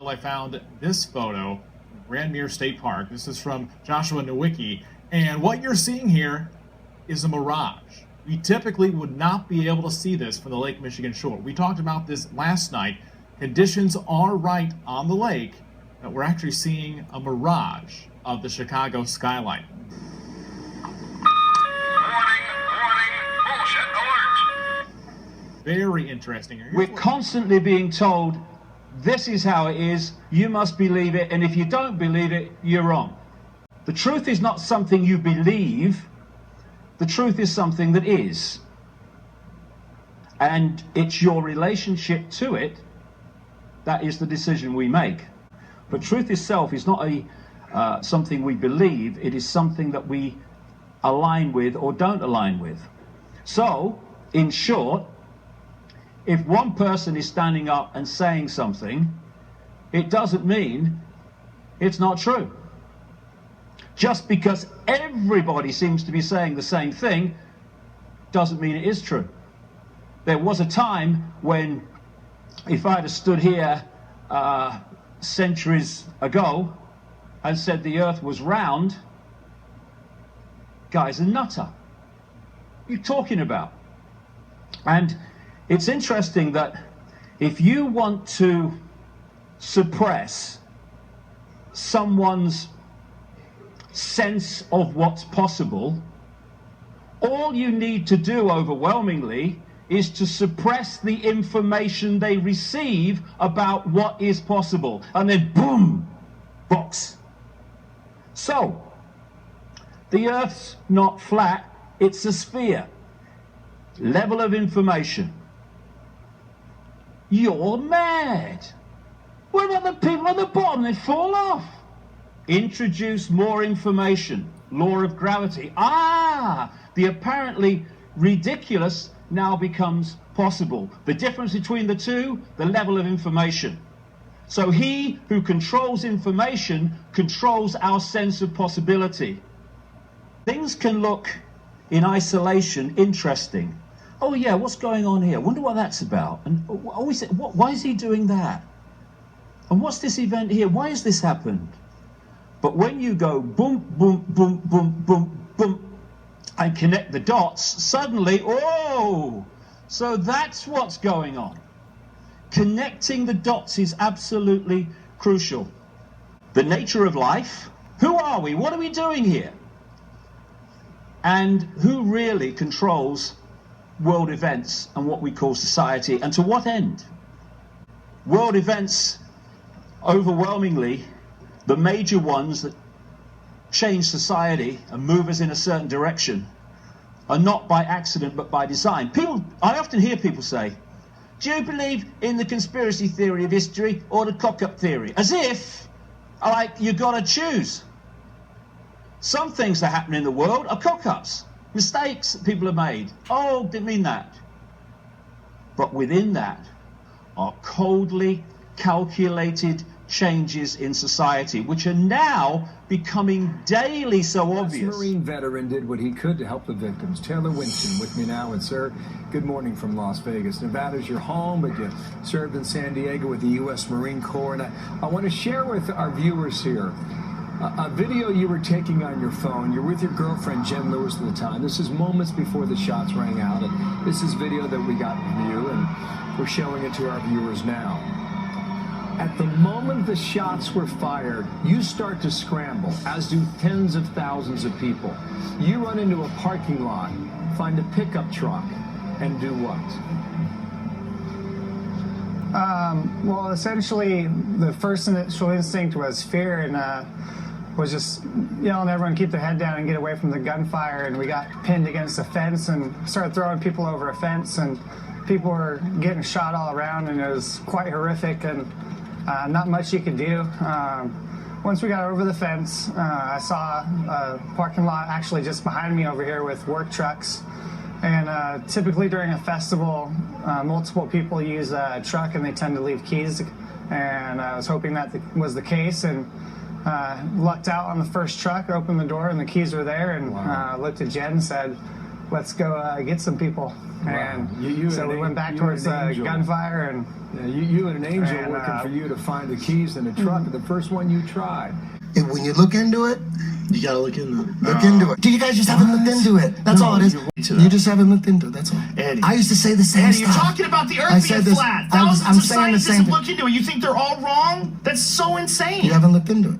I found this photo from Grand Mere State Park. This is from Joshua Nowicki. And what you're seeing here is a mirage. We typically would not be able to see this from the Lake Michigan shore. We talked about this last night. Conditions are right on the lake that we're actually seeing a mirage of the Chicago skyline. Very interesting. We're constantly being told, this is how it is, you must believe it, and if you don't believe it, you're wrong. The truth is not something you believe, the truth is something that is. And it's your relationship to it that is the decision we make. But truth itself is not something we believe, it is something that we align with or don't align with. So, in short, if one person is standing up and saying something, it doesn't mean it's not true. Just because everybody seems to be saying the same thing doesn't mean it is true. There was a time when, if I'd have stood here centuries ago and said the earth was round, guy's a nutter. What are you talking about? And it's interesting that if you want to suppress someone's sense of what's possible, all you need to do overwhelmingly is to suppress the information they receive about what is possible. And then boom, box. So, the Earth's not flat, it's a sphere. Level of information. You're mad. What about the people at the bottom? They fall off. Introduce more information. Law of gravity. The apparently ridiculous now becomes possible. The difference between the two, the level of information. So he who controls information controls our sense of possibility. Things can look in isolation interesting. Oh yeah, what's going on here? Wonder what that's about. And why is he doing that? And what's this event here? Why has this happened? But when you go boom, boom, boom, boom, boom, boom, and connect the dots, suddenly, oh, so that's what's going on. Connecting the dots is absolutely crucial. The nature of life, who are we? What are we doing here? And who really controls world events and what we call society, and to what end? World events, overwhelmingly, the major ones that change society and move us in a certain direction, are not by accident but by design. I often hear people say, do you believe in the conspiracy theory of history or the cock-up theory? As if, like, you've got to choose. Some things that happen in the world are cock-ups. Mistakes that people have made. Oh, didn't mean that. But within that are coldly calculated changes in society, which are now becoming daily so obvious. This Marine veteran did what he could to help the victims. Taylor Winston with me now. And sir, good morning from Las Vegas. Nevada's your home, but you served in San Diego with the U.S. Marine Corps. And I want to share with our viewers here a video you were taking on your phone. You're with your girlfriend, Jen Lewis, at the time. This is moments before the shots rang out. And this is video that we got from you, and we're showing it to our viewers now. At the moment the shots were fired, you start to scramble, as do tens of thousands of people. You run into a parking lot, find a pickup truck, and do what? Well, essentially, the first initial instinct was fear, and was just yelling at everyone to keep their head down and get away from the gunfire. And we got pinned against a fence and started throwing people over a fence, and people were getting shot all around, and it was quite horrific, and not much you could do. Once we got over the fence, I saw a parking lot actually just behind me over here with work trucks. And typically during a festival, multiple people use a truck and they tend to leave keys. And I was hoping that was the case, and lucked out on the first truck, opened the door, and the keys were there. And looked at Jen and said, let's go get some people. And You so and we an- went back you towards and an angel. gunfire, and Yeah, you and an angel And, working for you to find the keys in the truck, the first one you tried. And when you look into it, You gotta look into it. look into it. You guys just haven't looked into it. That's all it is. You just haven't looked into it. That's all. Eddie. I used to say the same Eddie, you're stuff. talking about the Earth I being said this- flat. that was- Thousands I'm of saying the scientists same have thing. looked into it. You think they're all wrong? That's so insane. You haven't looked into it.